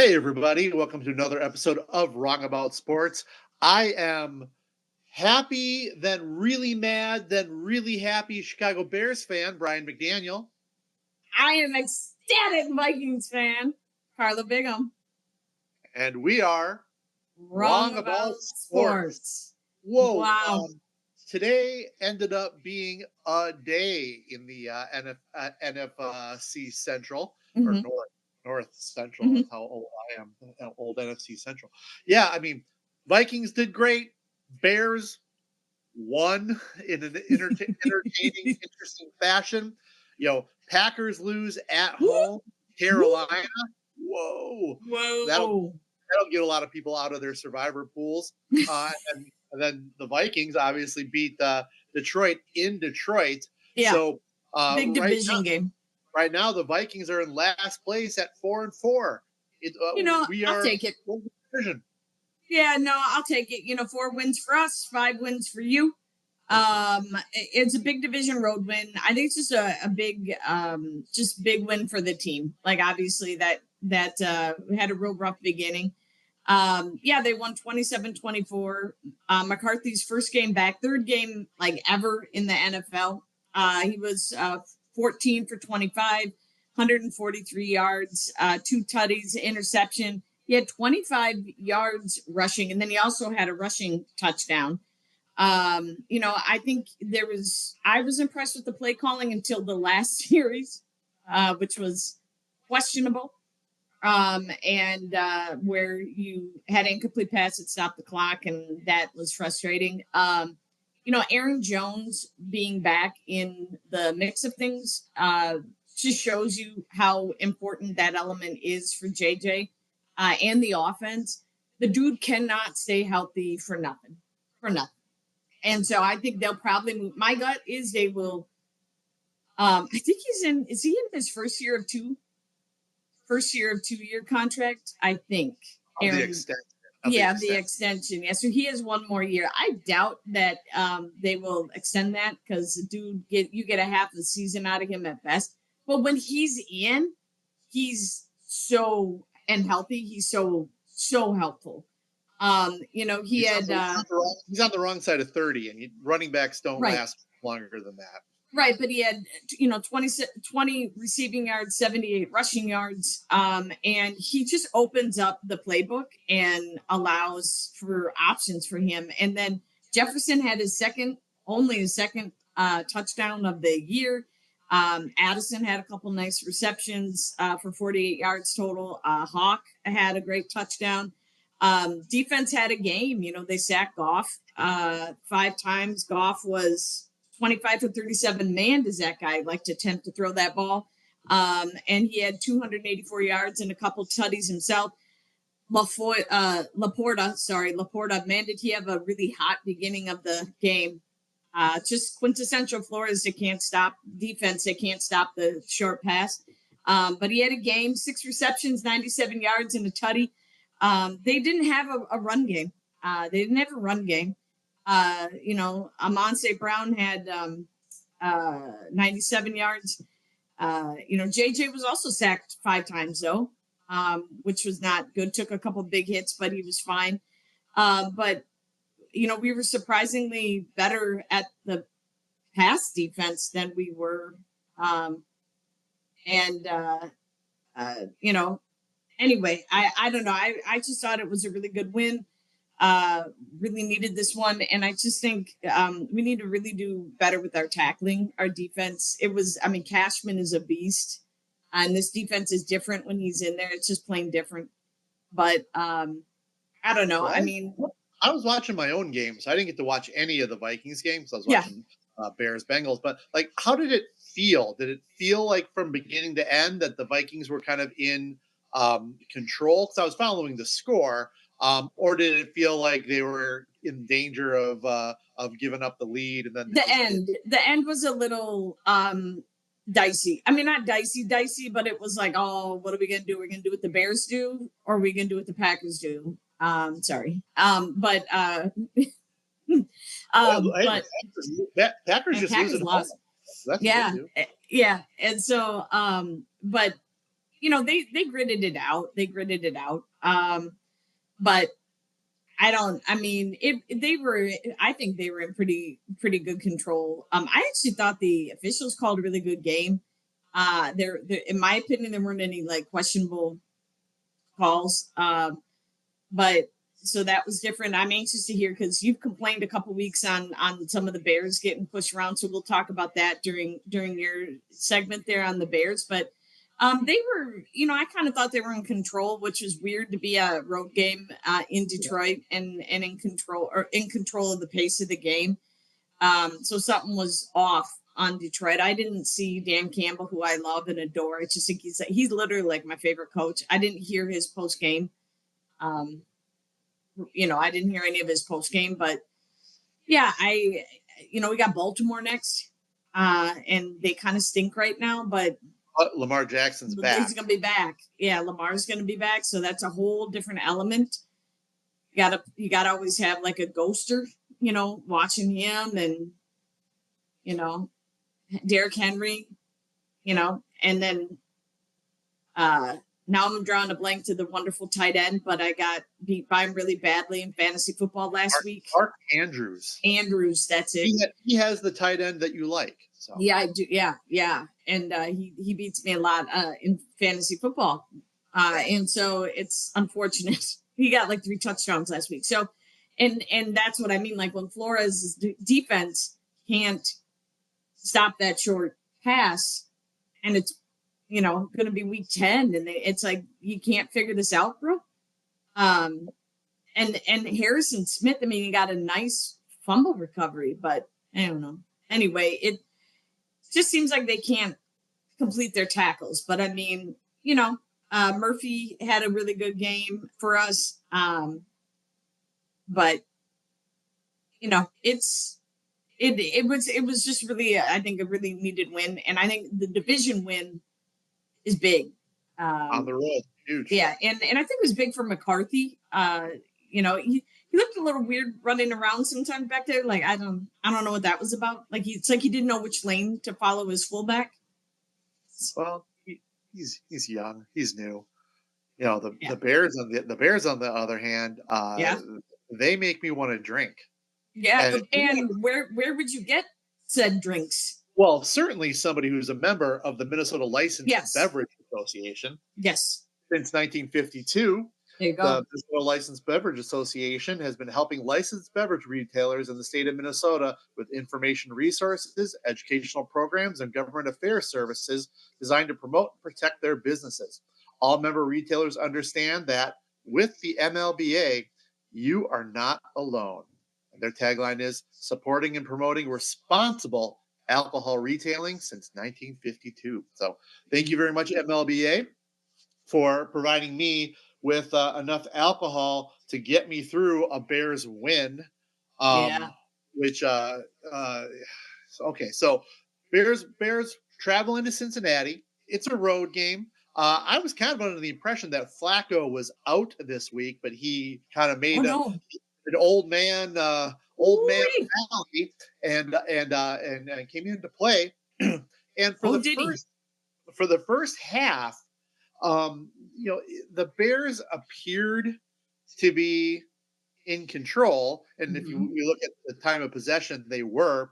Hey, everybody. Welcome to another episode of Wrong About Sports. I am happy, then really mad, then really happy Chicago Bears fan, Brian McDaniel. I am ecstatic Vikings fan, Carla Bigham. And we are Wrong about sports. Whoa. Wow. Today ended up being a day in the NFC Central or North Central. That's how old I am. Old NFC Central. Yeah, I mean, Vikings did great. Bears won in an entertaining, interesting fashion. Packers lose at home. Carolina. Whoa. That'll get a lot of people out of their survivor pools. And then the Vikings obviously beat Detroit in Detroit. Yeah. So big division game. Right now, the Vikings are in last place at 4-4. I'll take it. Division. Yeah, no, I'll take it. 4 wins for us, 5 wins for you. It's a big division road win. I think it's just a big, big win for the team. Like obviously that had a real rough beginning. They won 27-24. McCarthy's first game back, third game like ever in the NFL. He was 14 for 25, 143 yards, 2 tutties, interception. He had 25 yards rushing, and then he also had a rushing touchdown. I think I was impressed with the play calling until the last series, which was questionable. Where you had incomplete pass that stopped the clock, and that was frustrating. Aaron Jones being back in the mix of things just shows you how important that element is for JJ and the offense. The dude cannot stay healthy for nothing. And so I think they'll probably move. My gut is they will. I think is he in his first year of 2-year contract? I think. The extension. The extension. Yeah, so he has 1 more year. I doubt that they will extend that because the dude you get a half the season out of him at best. But when he's in, he's so healthy. He's so helpful. He's on the wrong side of 30, and running backs don't last longer than that. Right, but he had 20 receiving yards, 78 rushing yards, and he just opens up the playbook and allows for options for him. And then Jefferson had his second touchdown of the year. Addison had a couple nice receptions for 48 yards total. Hawk had a great touchdown. Defense had a game. They sacked Goff 5 times. Goff was 25 for 37. Man, does that guy like to attempt to throw that ball. And he had 284 yards and a couple tutties himself. Laporta, man, did he have a really hot beginning of the game. Just quintessential Flores. They can't stop defense. They can't stop the short pass. But he had a game, 6 receptions, 97 yards and a tutty. They didn't have a run game. Amonte Brown had 97 yards. JJ was also sacked 5 times though, which was not good. Took a couple big hits, but he was fine. But we were surprisingly better at the pass defense than we were. Anyway, I don't know. I just thought it was a really good win. Really needed this one. And I just think we need to really do better with our tackling, our defense. Cashman is a beast. And this defense is different when he's in there. It's just plain different. But I don't know. I was watching my own games. I didn't get to watch any of the Vikings games. I was watching Bears Bengals. But how did it feel? Did it feel like from beginning to end that the Vikings were kind of in control? Because I was following the score. Or did it feel like they were in danger of giving up the lead? And then the end was a little dicey. Not dicey, but it was like, oh, what are we gonna do? We're gonna do what the Bears do, or are we gonna do what the Packers do? Sorry. Packers just losing. Lost. And so, but they gritted it out. They gritted it out. But I don't. I mean, they were. I think they were in pretty good control. I actually thought the officials called a really good game. There, in my opinion, there weren't any like questionable calls. But so that was different. I'm anxious to hear because you've complained a couple weeks on some of the Bears getting pushed around. So we'll talk about that during your segment there on the Bears. But they were, I kind of thought they were in control, which was weird to be a road game in Detroit and in control of the pace of the game. So something was off on Detroit. I didn't see Dan Campbell, who I love and adore. I just think he's literally like my favorite coach. I didn't hear his post game. I didn't hear any of his post game, but yeah, we got Baltimore next, and they kind of stink right now, but Lamar Jackson's back. He's going to be back. Yeah, Lamar's going to be back, so that's a whole different element. You gotta always have like a ghoster, watching him, and Derrick Henry, and then now I'm drawing a blank to the wonderful tight end, but I got beat by him really badly in fantasy football last week. Mark Andrews. That's it. He has the tight end that you like. So. Yeah, I do. Yeah. And he beats me a lot in fantasy football. And so it's unfortunate. He got like 3 touchdowns last week. So, and that's what I mean. Like when Flores' defense can't stop that short pass, and it's going to be week 10, and it's like you can't figure this out, bro. And Harrison Smith, I mean, he got a nice fumble recovery, but I don't know. Anyway, it just seems like they can't complete their tackles. But I mean, Murphy had a really good game for us. But it was just really, I think, a really needed win, and I think the division win is big. On the road, huge. Yeah, and I think it was big for McCarthy. He looked a little weird running around sometimes back there. Like I don't know what that was about. Like it's like he didn't know which lane to follow his fullback. Well, he's young, he's new. The Bears on the other hand, they make me want to drink. Yeah, and where would you get said drinks? Well, certainly somebody who's a member of the Minnesota Licensed Beverage Association. Yes. Since 1952, there you go. The Minnesota Licensed Beverage Association has been helping licensed beverage retailers in the state of Minnesota with information resources, educational programs, and government affairs services designed to promote and protect their businesses. All member retailers understand that with the MLBA, you are not alone. And their tagline is supporting and promoting responsible alcohol retailing since 1952. So thank you very much, MLBA, for providing me with enough alcohol to get me through a Bears win. Which okay, so Bears travel into Cincinnati. It's a road game. I was kind of under the impression that Flacco was out this week, but he kind of made an old man rally and came into play. And for the first half, the Bears appeared to be in control, and if you look at the time of possession, they were.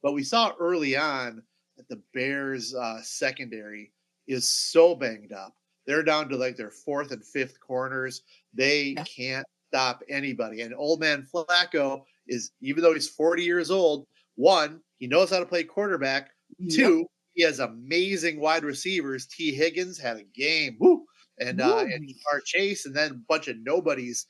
But we saw early on that the Bears secondary is so banged up. They're down to like their 4th and 5th corners. They can't stop anybody. And old man Flacco is, even though he's 40 years old, 1, he knows how to play quarterback. 2, he has amazing wide receivers. T. Higgins had a game. Woo! And Jamar Chase, and then a bunch of nobodies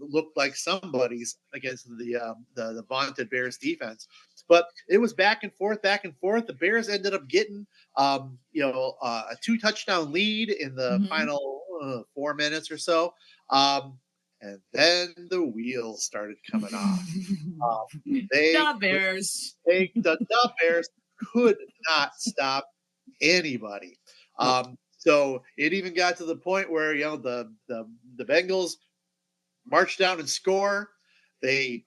looked like somebodies against the vaunted Bears defense. But it was back and forth. The Bears ended up getting a 2-touchdown lead in the final 4 minutes or so. And then the wheels started coming off. The Bears could not stop anybody. So it even got to the point where the Bengals march down and score. They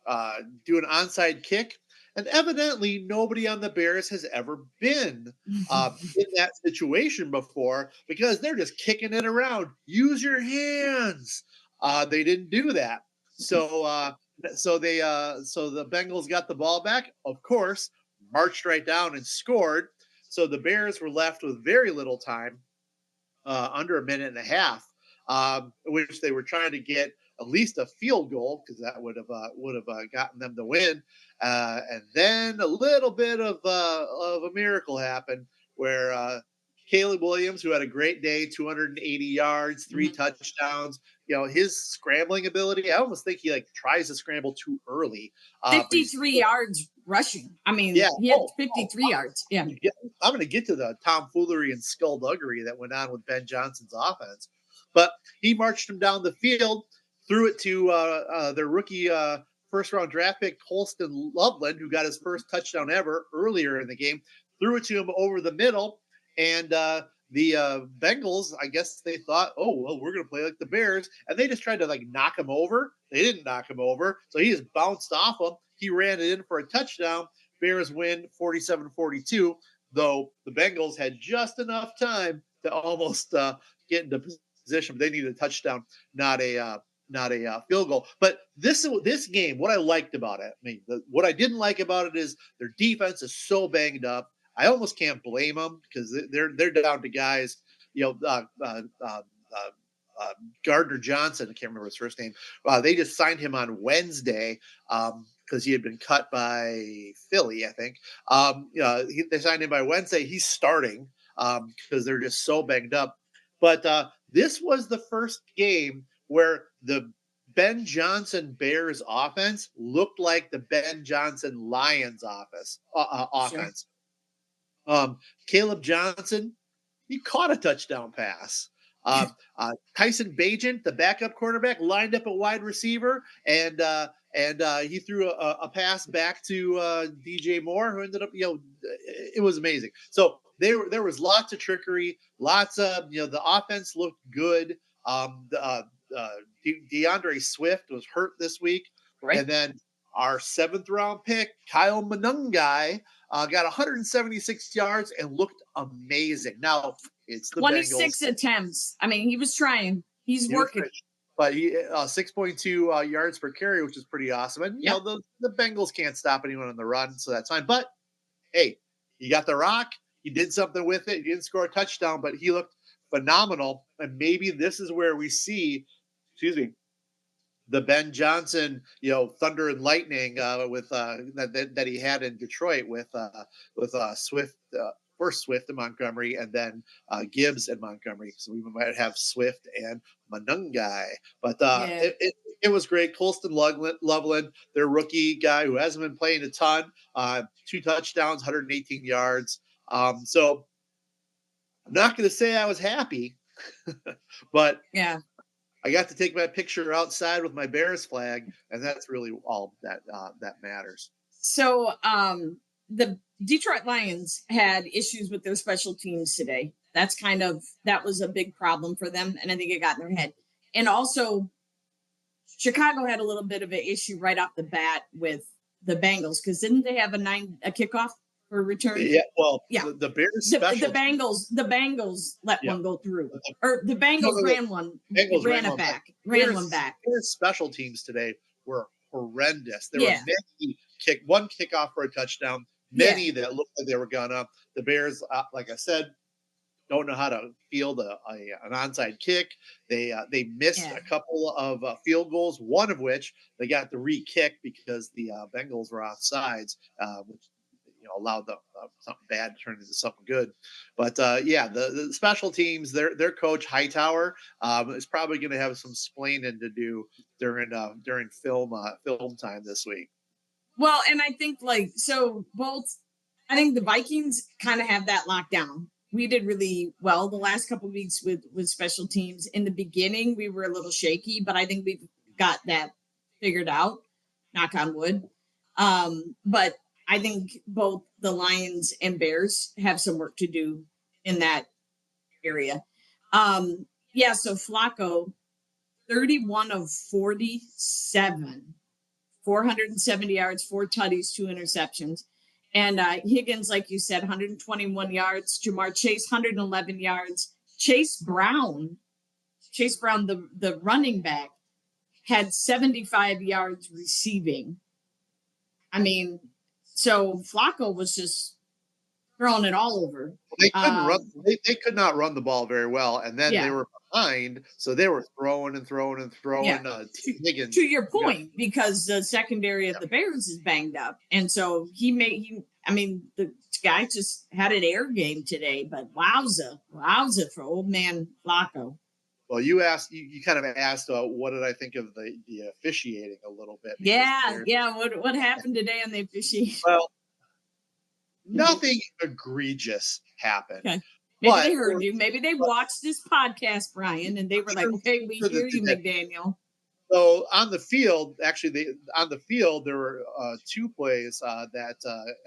do an onside kick, And evidently, nobody on the Bears has ever been in that situation before because they're just kicking it around. Use your hands. They didn't do that. So, so the Bengals got the ball back. Of course, marched right down and scored. So the Bears were left with very little time, under a minute and a half, which they were trying to get at least a field goal because that would have gotten them the win. And then a little bit of a miracle happened where Caleb Williams, who had a great day, 280 yards, three Mhm. touchdowns. His scrambling ability. I almost think he like tries to scramble too early, but he's 53 yards rushing. I yeah. mean, he had Oh, 53 yards. Yeah. I'm going to get to the tomfoolery and skullduggery that went on with Ben Johnson's offense, but he marched him down the field, threw it to their rookie first round draft pick Colston Loveland, who got his first touchdown ever earlier in the game. Threw it to him over the middle, and the Bengals, I guess they thought, oh well, we're going to play like the Bears, and they just tried to like knock him over. They didn't knock him over, so he just bounced off him. He ran it in for a touchdown. Bears win 47-42, though the Bengals had just enough time to almost get into position. But they needed a touchdown, not a field goal. But this game, what I liked about it, what I didn't like about it is their defense is so banged up. I almost can't blame them because they're down to guys, you know, Gardner Johnson. I can't remember his first name. They just signed him on Wednesday because he had been cut by Philly, I think. They signed him by Wednesday. He's starting because they're just so banged up. But this was the first game where the Ben Johnson Bears offense looked like the Ben Johnson Lions Sure. offense. Caleb Johnson, he caught a touchdown pass. Tyson Bagent, the backup quarterback, lined up a wide receiver, and he threw a pass back to DJ Moore, who ended up, it was amazing. So there was lots of trickery, lots of, the offense looked good. DeAndre Swift was hurt this week, Right. and then our seventh round pick, Kyle Manungai, got 176 yards and looked amazing. Now, it's the Bengals. 26 attempts. I mean, he was trying. He's He was working. rich, but he 6.2 yards per carry, which is pretty awesome. And Yep. the Bengals can't stop anyone on the run, so that's fine. But hey, he got the rock. He did something with it. He didn't score a touchdown, but he looked phenomenal. And maybe this is where we see, excuse me, the Ben Johnson, thunder and lightning with that he had in Detroit with Swift, first Swift and Montgomery, and then Gibbs and Montgomery. So we might have Swift and Manungai, but Yeah. it was great. Colston Loveland, their rookie guy who hasn't been playing a ton, 2 touchdowns, 118 yards. So I'm not going to say I was happy, but Yeah. I got to take my picture outside with my Bears flag, and that's really all that matters. So the Detroit Lions had issues with their special teams today. That was a big problem for them, and I think it got in their head. And also, Chicago had a little bit of an issue right off the bat with the Bengals because didn't they have a kickoff for return? Yeah, well, Yeah. the Bears The special Bengals let yeah. one go through, or the Bengals No, ran one, Bengals ran it back, ran one back. Bears special teams today were horrendous. There were Yeah. many one kickoff for a touchdown, Yeah. many that looked like they were gonna. The Bears, like I said, don't know how to field an onside kick. They missed Yeah. a couple of field goals, one of which they got the re-kick because the Bengals were offsides, which allowed something bad to turn into something good. But yeah, the special teams, their coach Hightower is probably going to have some splaining to do during film time this week. Well, and I think I think the Vikings kind of have that locked down. We did really well the last couple of weeks with special teams. In the beginning, we were a little shaky, but I think we've got that figured out. Knock on wood. But I think both the Lions and Bears have some work to do in that area. Yeah, so Flacco, 31 of 47 470 yards, 4 tutties, 2 interceptions. And Higgins, like you said, 121 yards. Jamar Chase, 111 yards. Chase Brown, the running back, had 75 yards receiving. I mean, so Flacco was just throwing it all over. They couldn't run. They could not run the ball very well, and then they were behind, so they were throwing and throwing and throwing. Yeah. To your point, because the secondary of the Bears is banged up, and so the guy just had an air game today. But wowza for old man Flacco. Well, you kind of asked, what did I think of the officiating a little bit? Yeah. What happened today on the officiating? Well, nothing egregious happened. Okay. Maybe they heard you. Maybe they watched this podcast, Brian, and they were like, "Okay, we hear you, McDaniel." So on the field, actually, there were 2 plays that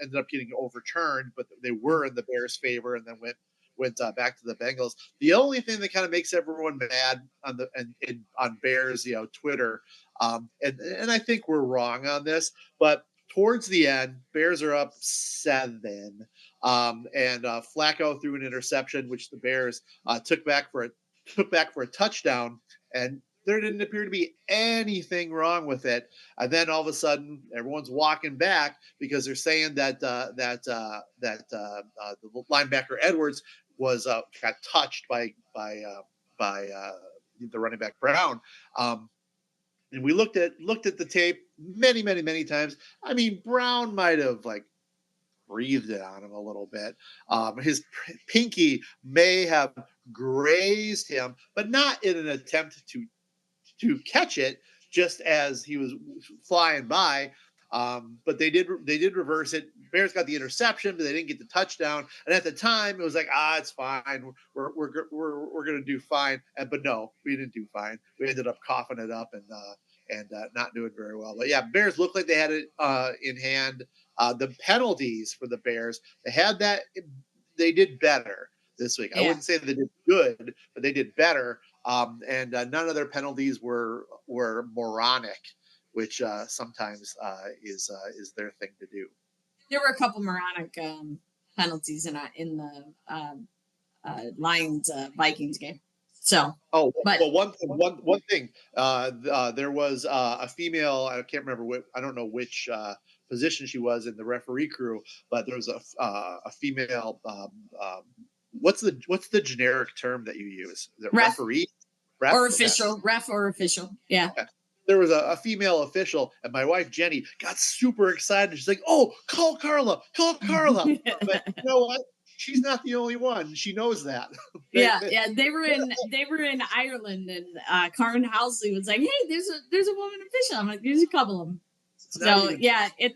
ended up getting overturned, but they were in the Bears' favor, and then went back to the Bengals. The only thing that kind of makes everyone mad on Bears, Twitter, and I think we're wrong on this, but towards the end, Bears are up 7, and Flacco threw an interception, which the Bears took back for a touchdown, and there didn't appear to be anything wrong with it. And then all of a sudden, everyone's walking back because they're saying that the linebacker Edwards got touched by the running back Brown. And we looked at the tape many times. I mean, Brown might have breathed it on him a little bit. His pinky may have grazed him, but not in an attempt to catch it just as he was flying by. But they did reverse it. Bears got the interception, but they didn't get the touchdown. And at the time, it was like, it's fine. We're gonna do fine. But no, we didn't do fine. We ended up coughing it up and not doing very well. But yeah, Bears looked like they had it in hand. The penalties for the Bears, they had that. They did better this week. Yeah. I wouldn't say they did good, but they did better. And none of their penalties were moronic, which sometimes is their thing to do. There were a couple moronic penalties in the Lions Vikings game. So, well, one thing. There was a female. I can't remember I don't know which position she was in the referee crew, but there was a female. What's the generic term that you use? Is it referee? Or official, ref or official. Yeah. There was a female official, and my wife Jenny got super excited. She's like, "Oh, call Carla!" But you know what? She's not the only one. She knows that. Yeah. They were in Ireland, and Karen Housley was like, "Hey, there's a woman official." I'm like, "There's a couple of them." So yeah, it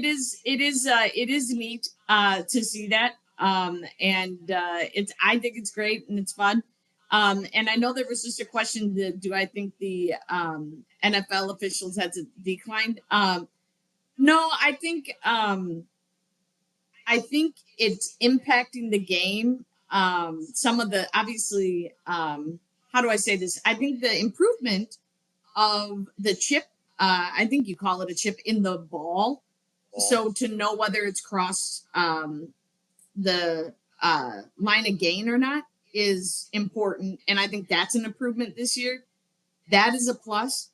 is neat to see that, and I think it's great and it's fun. And I know there was just a question: do I think the NFL officials had declined? No, I think it's impacting the game. Some of the obviously, how do I say this? I think the improvement of the chip. I think you call it a chip in the ball. So to know whether it's crossed the line of gain or not is important, and I think that's an improvement this year. That is a plus.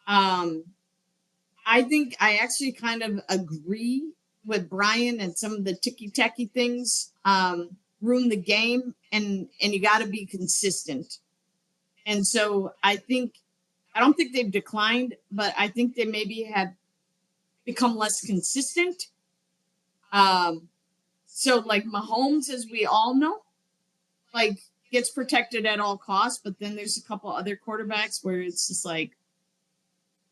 I think I actually kind of agree with Brian, and some of the ticky-tacky things ruin the game, and you got to be consistent. And so I don't think they've declined, but I think they maybe have become less consistent. So like Mahomes, as we all know, gets protected at all costs, but then there's a couple other quarterbacks where it's just like,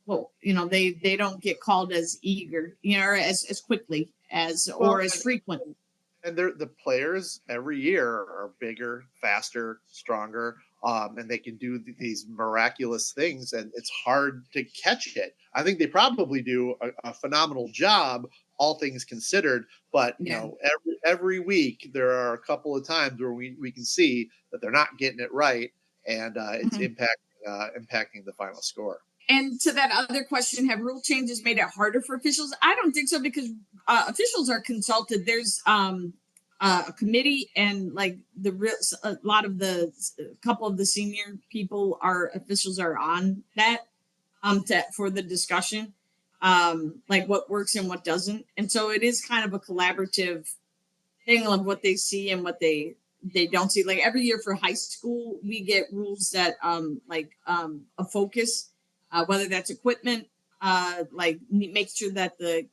well, they don't get called as eager, or as quickly as frequent. And the players every year are bigger, faster, stronger, and they can do these miraculous things, and it's hard to catch it. I think they probably do a phenomenal job, all things considered, but every week there are a couple of times where we can see that they're not getting it right, and it's impacting the final score. And to that other question, have rule changes made it harder for officials? I don't think so, because officials are consulted. There's a committee, and like a lot of the a couple of the senior people are officials are on that for the discussion, like what works and what doesn't. And so it is kind of a collaborative thing of what they see and what they don't see. Like every year for high school, we get rules that a focus, whether that's equipment, like make sure that the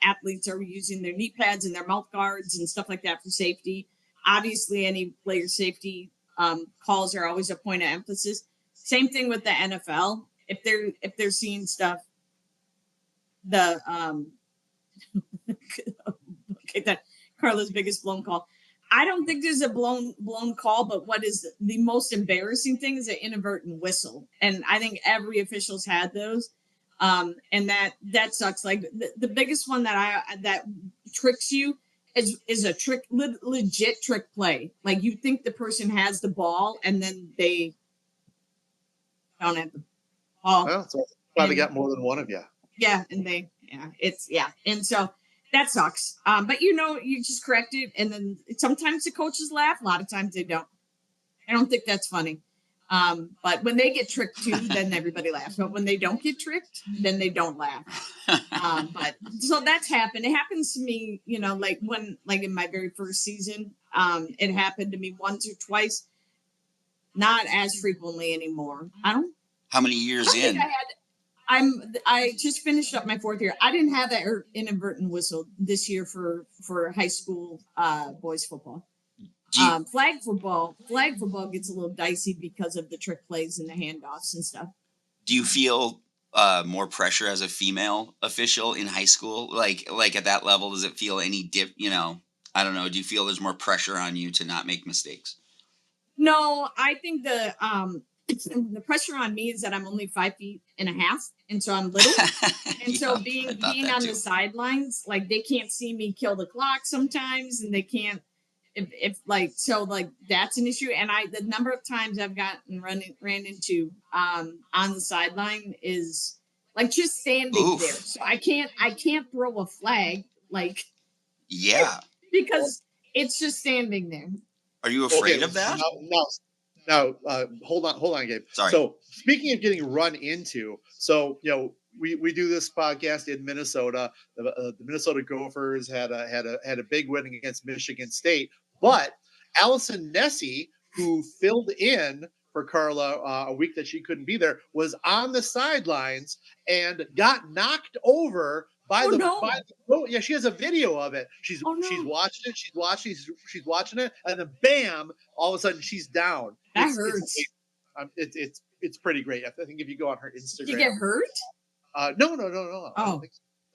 athletes are using their knee pads and their mouth guards and stuff like that for safety. Obviously, any player safety calls are always a point of emphasis. Same thing with the NFL. If they're seeing stuff, the okay, that Carla's biggest blown call. I don't think there's a blown call, but what is the most embarrassing thing is an inadvertent whistle, and I think every official's had those, and that sucks. Like the biggest one that tricks you is a trick, legit trick play. Like you think the person has the ball, and then they don't have the ball. Well, so why they got more than one of you. Yeah, and and so that sucks. But you just correct it, and then sometimes the coaches laugh. A lot of times they don't. I don't think that's funny. But when they get tricked too, then everybody laughs. But when they don't get tricked, then they don't laugh. But so that's happened. It happens to me, like in my very first season, it happened to me once or twice. Not as frequently anymore. I don't. How many years in? I just finished up my fourth year. I didn't have that inadvertent whistle this year for high school boys football. Flag football gets a little dicey because of the trick plays and the handoffs and stuff. Do you feel more pressure as a female official in high school? Like at that level, does it feel any dip? I don't know. Do you feel there's more pressure on you to not make mistakes? No, I think the pressure on me is that I'm only 5'5", and so I'm little, and so being on the sidelines, like they can't see me kill the clock sometimes, and they can't if that's an issue. And the number of times I've gotten ran into on the sideline is like just standing there, so I can't throw a flag because it's just standing there. Are you afraid of that? No, hold on, Gabe. Sorry. So speaking of getting run into, we do this podcast in Minnesota. The Minnesota Gophers had a big win against Michigan State, but Allison Nessie, who filled in for Carla a week that she couldn't be there, was on the sidelines and got knocked over by yeah, she has a video of it. She's watched it. She's watching it, and then bam! All of a sudden, she's down. That hurts. It's pretty great. I think if you go on her Instagram, did you get hurt? No. Oh,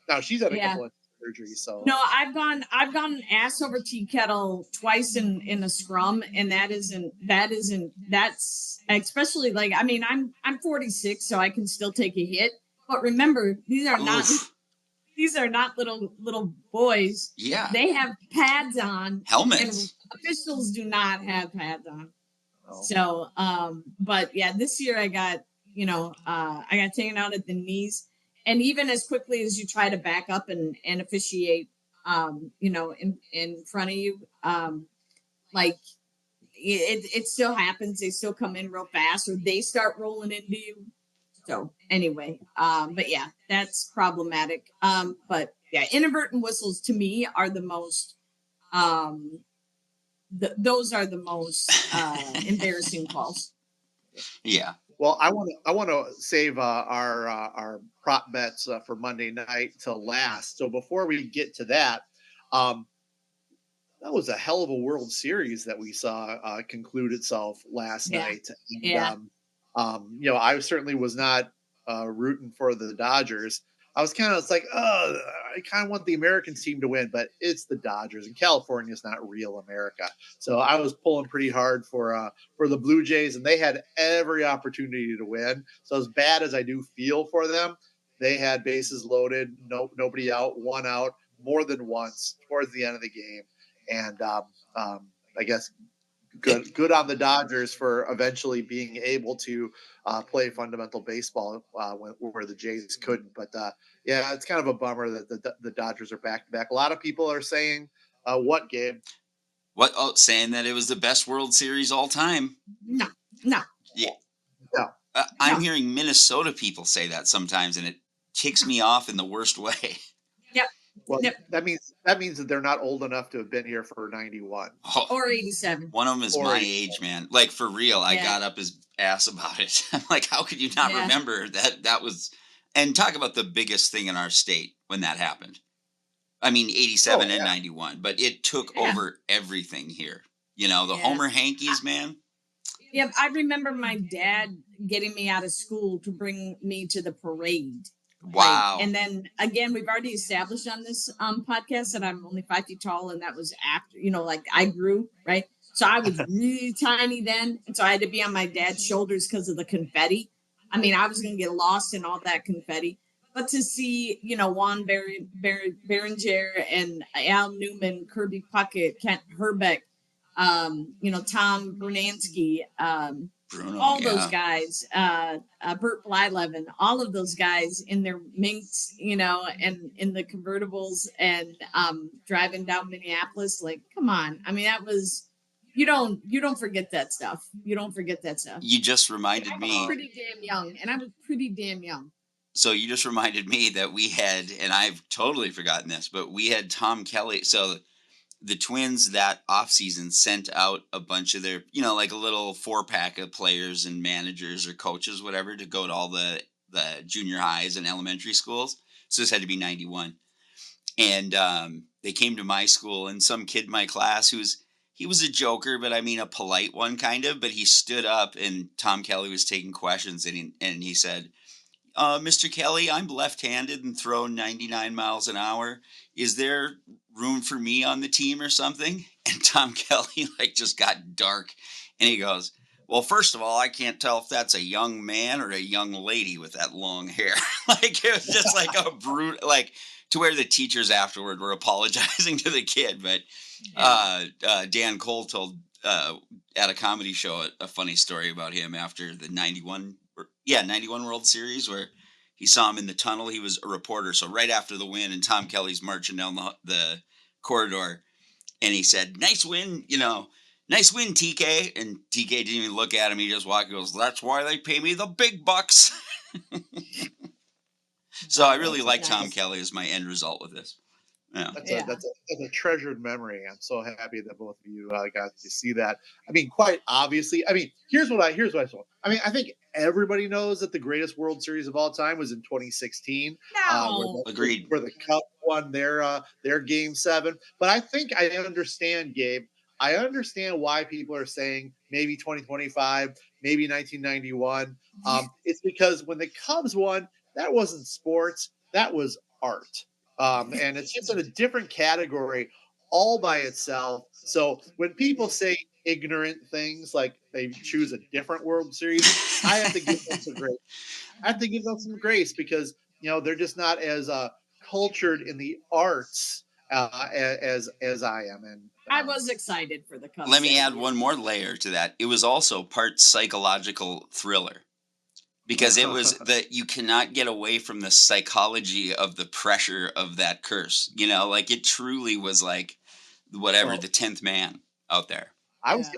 no, she's had a couple of surgeries. So no, I've gone ass over tea kettle twice in a scrum, and that's especially I'm 46, so I can still take a hit. But remember, these are not little boys. Yeah. They have pads on. Helmets. And officials do not have pads on. Oh. So, but yeah, this year I got taken out at the knees. And even as quickly as you try to back up and officiate, in front of you, it still happens. They still come in real fast, or they start rolling into you. So anyway, but yeah, that's problematic. But yeah, inadvertent whistles to me are the most, those are the most embarrassing calls. Yeah. Well, I want to save our prop bets for Monday night till last. So before we get to that, that was a hell of a World Series that we saw conclude itself last night. And, yeah. I certainly was not rooting for the Dodgers. I was kind of like, I kind of want the American team to win, but it's the Dodgers, and California is not real America. So I was pulling pretty hard for the Blue Jays, and they had every opportunity to win. So as bad as I do feel for them, they had bases loaded, nobody out, one out, more than once towards the end of the game, and I guess good on the Dodgers for eventually being able to play fundamental baseball where the Jays couldn't. But yeah, it's kind of a bummer that the Dodgers are back to back. A lot of people are saying, "What game?" What? Oh, saying that it was the best World Series all time. No, no, Yeah, No. I'm No. hearing Minnesota people say that sometimes, and it ticks me off in the worst way. Yep. Well, Yep. that means that they're not old enough to have been here for 91 Oh, Or 87. one of them is or my 87. age, man. Like for real, I Yeah. got up his ass about it. I'm like, how could you not Yeah. remember that? That was, and talk about the biggest thing in our state when that happened. I mean, 87 Oh, and yeah. 91, but it took Yeah. over everything here. You know, the Yeah. Homer Hankies, man. Yep. I remember my dad getting me out of school to bring me to the parade. Wow. And then again, we've already established on this podcast that I'm only 5 feet tall, and that was after, like I grew, right? So I was really tiny then, and so I had to be on my dad's shoulders because of the confetti. I mean, I was going to get lost in all that confetti. But to see, Juan Berenger and Al Newman, Kirby Puckett, Kent Herbeck, Tom Bernansky, Bruno, all yeah. those guys, Burt Blyleven, all of those guys in their minks, and in the convertibles and driving down Minneapolis. Like, come on. I mean, that was, you don't forget that stuff. You don't forget that stuff. You just reminded I was me. pretty damn young, and I was pretty damn young. So you just reminded me that we had, and I've totally forgotten this, but we had Tom Kelly. So the Twins that offseason sent out a bunch of their, like a little 4-pack of players and managers or coaches, whatever, to go to all the junior highs and elementary schools. So this had to be 91. And they came to my school, and some kid in my class he was a joker, but I mean a polite one kind of, but he stood up and Tom Kelly was taking questions and he said, Mr. Kelly, I'm left-handed and throw 99 miles an hour. Is there room for me on the team or something? And Tom Kelly just got dark, and he goes, well, first of all, I can't tell if that's a young man or a young lady with that long hair. It was just like a brute, to where the teachers afterward were apologizing to the kid. But Dan Cole told at a comedy show a funny story about him after the 91 World Series, where he saw him in the tunnel. He was a reporter. So right after the win, and Tom Kelly's marching down the corridor, and he said, nice win, nice win, TK. And TK didn't even look at him. He just walked and goes, that's why they pay me the big bucks. So I really like Tom Kelly as my end result with this. Yeah. That's a treasured memory. I'm so happy that both of you got to see that. I mean, quite obviously. I mean, here's what I saw. I mean, I think everybody knows that the greatest World Series of all time was in 2016. No. Agreed. Where the Cubs won their Game 7. But I think I understand, Gabe. I understand why people are saying maybe 2025, maybe 1991. It's because when the Cubs won, that wasn't sports. That was art. And it's just in a different category all by itself. So when people say ignorant things like they choose a different World Series, I have to give them some grace. I have to give them some grace because they're just not as cultured in the arts as I am. And I was excited for the Cubs. Let me add one more layer to that. It was also part psychological thriller. Because it was that you cannot get away from the psychology of the pressure of that curse. It truly was the 10th man out there. I was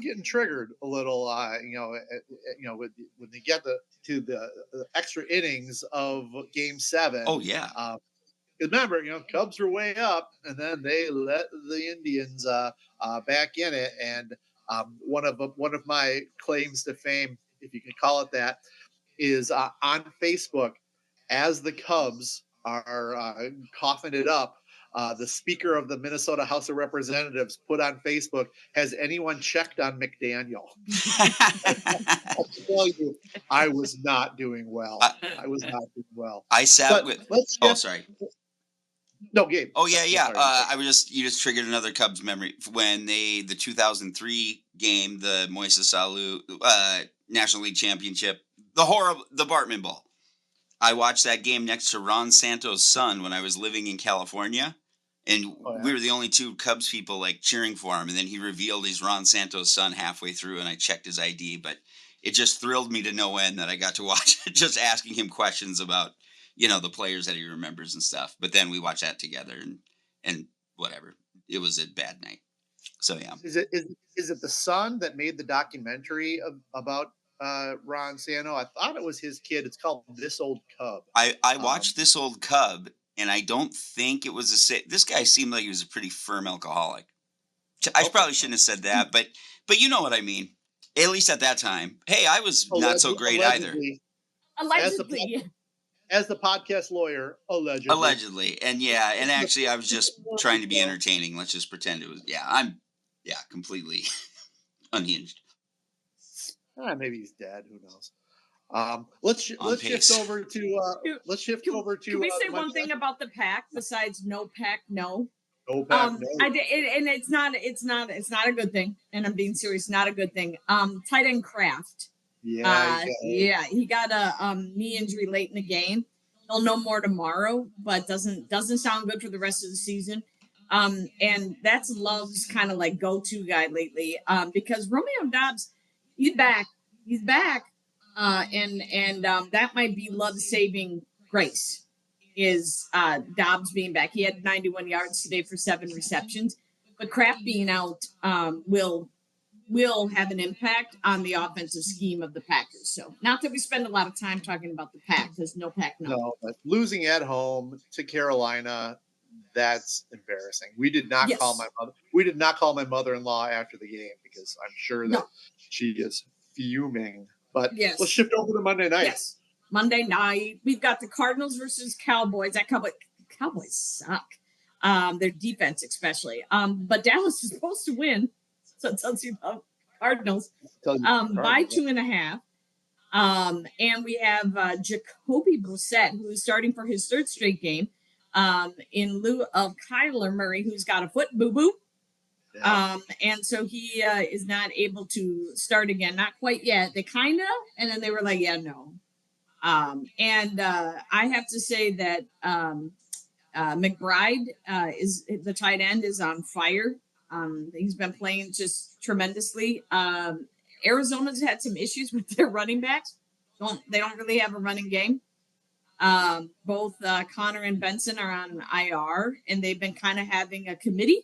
getting triggered a little, when they get to the extra innings of Game 7. Oh yeah. Remember, Cubs were way up, and then they let the Indians back in it. And one of my claims to fame, if you can call it that, is on Facebook as the Cubs are coughing it up. The Speaker of the Minnesota House of Representatives put on Facebook, has anyone checked on McDaniel? I'll tell you, I was not doing well. I sat sorry. No, Gabe. Oh yeah. You just triggered another Cubs memory when the 2003 game, the Moises Alou National League Championship, the Bartman Bowl. I watched that game next to Ron Santos' son when I was living in California, And Oh, yeah. we were the only two Cubs people like cheering for him. And then he revealed he's Ron Santos' son halfway through, and I checked his ID. But it just thrilled me to no end that I got to watch it, just asking him questions about, the players that he remembers and stuff. But then we watched that together, and whatever. It was a bad night. So yeah. Is it the son that made the documentary about Ron Santo? I thought it was his kid. It's called This Old Cub. I watched This Old Cub, and I don't think it was this guy seemed like he was a pretty firm alcoholic. I probably shouldn't have said that, but you know what I mean. At least at that time. Hey, I was not so great either. Allegedly. As the podcast lawyer, allegedly. Allegedly. And and actually I was just trying to be entertaining. Let's just pretend it was I'm completely unhinged. Maybe he's dead, who knows. Let's shift over to Can we say one thing about the pack besides no pack, no? No pack, no. And it's not a good thing. And I'm being serious, not a good thing. Tight end Kraft. Yeah, he got a knee injury late in the game. He'll know more tomorrow, but doesn't sound good for the rest of the season. And that's Love's kind of like go-to guy lately. Because Romeo Doubs, he's back. And that might be Love's saving grace is Doubs being back. He had 91 yards today for 7 receptions, but Kraft being out will have an impact on the offensive scheme of the Packers. So not that we spend a lot of time talking about the pack, there's no pack. No, but losing at home to Carolina, that's embarrassing. We did not call my mother. We did not call my mother-in-law after the game because I'm sure that she is fuming. But let's shift over to Monday night. Yes. Monday night, we've got the Cardinals versus Cowboys. Cowboys suck. Their defense especially. But Dallas is supposed to win. So it tells you about Cardinals. By 2.5. And we have Jacoby Brissett, who is starting for his 3rd straight game, in lieu of Kyler Murray, who's got a foot boo-boo. Yeah. And so he is not able to start again. Not quite yet. They kind of, and then they were like, no. And I have to say that McBride is the tight end is on fire. He's been playing just tremendously. Arizona's had some issues with their running backs. They don't really have a running game. Both Connor and Benson are on IR, and they've been kind of having a committee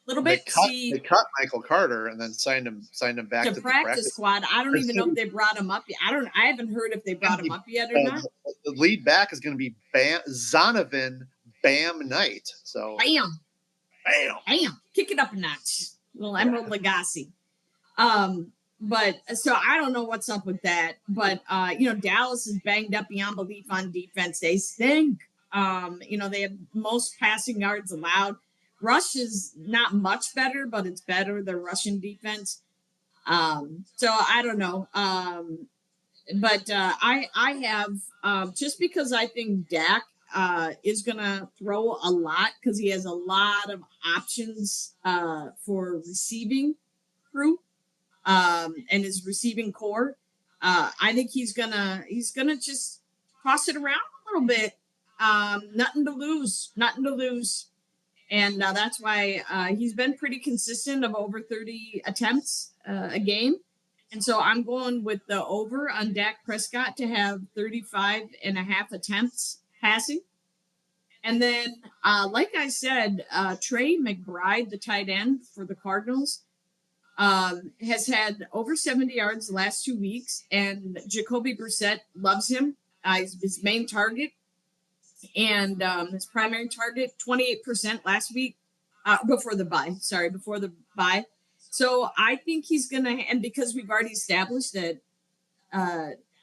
a little bit. They cut Michael Carter and then signed him back to the practice squad. I don't even know if they brought him up yet. I haven't heard if they brought him up yet or not. The lead back is going to be Zonovan Bam Knight. So Bam. Kick it up a notch. Little Emerald Lagasse. But so I don't know what's up with that. But Dallas is banged up beyond belief on defense. They stink. They have most passing yards allowed. Rush is not much better, but it's better. Their Russian defense. So I don't know. But I have just because I think Dak is going to throw a lot because he has a lot of options for receiving crew and his receiving core. I think he's gonna just toss it around a little bit. Nothing to lose. And that's why he's been pretty consistent of over 30 attempts a game. And so I'm going with the over on Dak Prescott to have 35 and a half attempts passing. And then, like I said, Trey McBride, the tight end for the Cardinals, has had over 70 yards the last 2 weeks. And Jacoby Brissett loves him. He's his main target. And his primary target, 28% last week, before the bye. So I think he's going to, and because we've already established that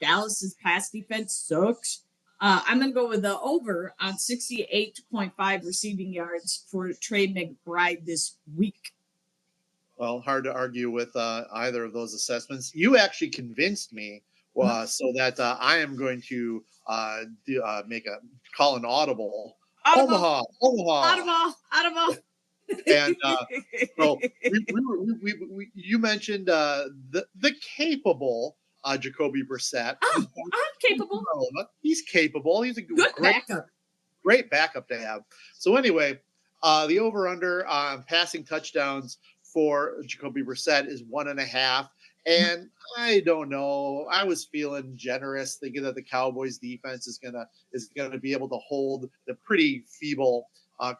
Dallas's pass defense sucks, I'm going to go with the over on 68.5 receiving yards for Trey McBride this week. Well, hard to argue with either of those assessments. You actually convinced me so that I am going to call an audible. Omaha. And so you mentioned the capable Jacoby Brissett. I'm capable. He's capable. He's a good backup. Great backup to have. So anyway, The over/under on passing touchdowns for Jacoby Brissett is 1.5. And I don't know. I was feeling generous, thinking that the Cowboys defense is gonna be able to hold the pretty feeble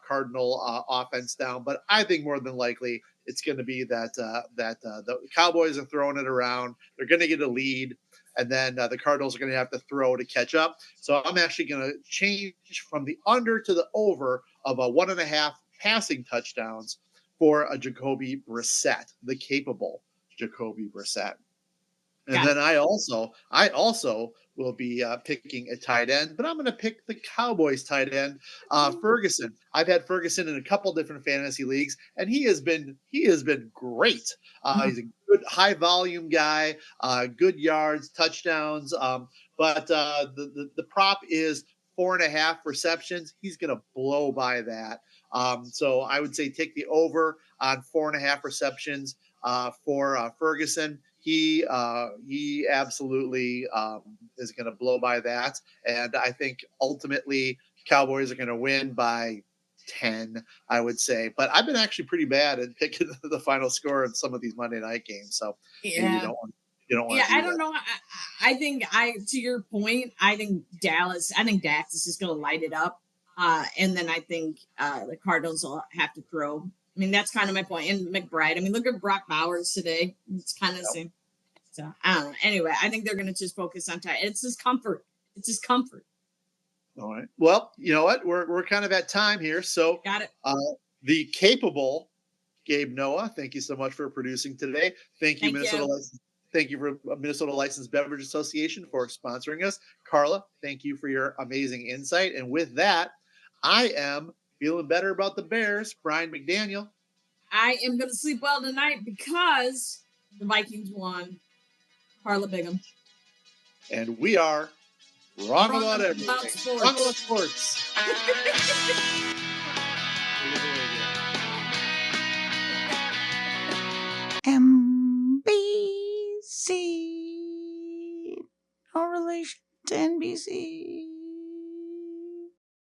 Cardinal offense down. But I think more than likely it's going to be that the Cowboys are throwing it around. They're going to get a lead, and then the Cardinals are going to have to throw to catch up. So I'm actually going to change from the under to the over of a 1.5 passing touchdowns for a Jacoby Brissett, the capable Jacoby Brissett. And then I also will be picking a tight end, but I'm going to pick the Cowboys tight end, Ferguson. I've had Ferguson in a couple different fantasy leagues, and he has been great. He's a good high volume guy, good yards, touchdowns. But the prop is 4.5 receptions. He's going to blow by that. So I would say take the over on 4.5 receptions for Ferguson. He absolutely is going to blow by that, and I think ultimately Cowboys are going to win by 10. I would say, but I've been actually pretty bad at picking the final score of some of these Monday night games, so maybe Yeah. you don't want Yeah, to do I don't that. know. I think to your point, I think Dax is just going to light it up. And then I think the Cardinals will have to throw. I mean, that's kind of my point. And McBride. I mean, look at Brock Bowers today. It's kind of the same. So I don't know. Anyway, I think they're going to just focus on time. It's just comfort. It's just comfort. All right. Well, you know what? We're kind of at time here, so Got it. the capable Gabe Noah, thank you so much for producing today. Thank you, Thank Minnesota you. License. Thank you for Minnesota Licensed Beverage Association for sponsoring us. Carla, thank you for your amazing insight. And with that, I am feeling better about the Bears. Brian McDaniel. I am going to sleep well tonight because the Vikings won. Carla Bigham. And we are wrong about About everything. sports. Wrong about sports. MBC. No relation to NBC.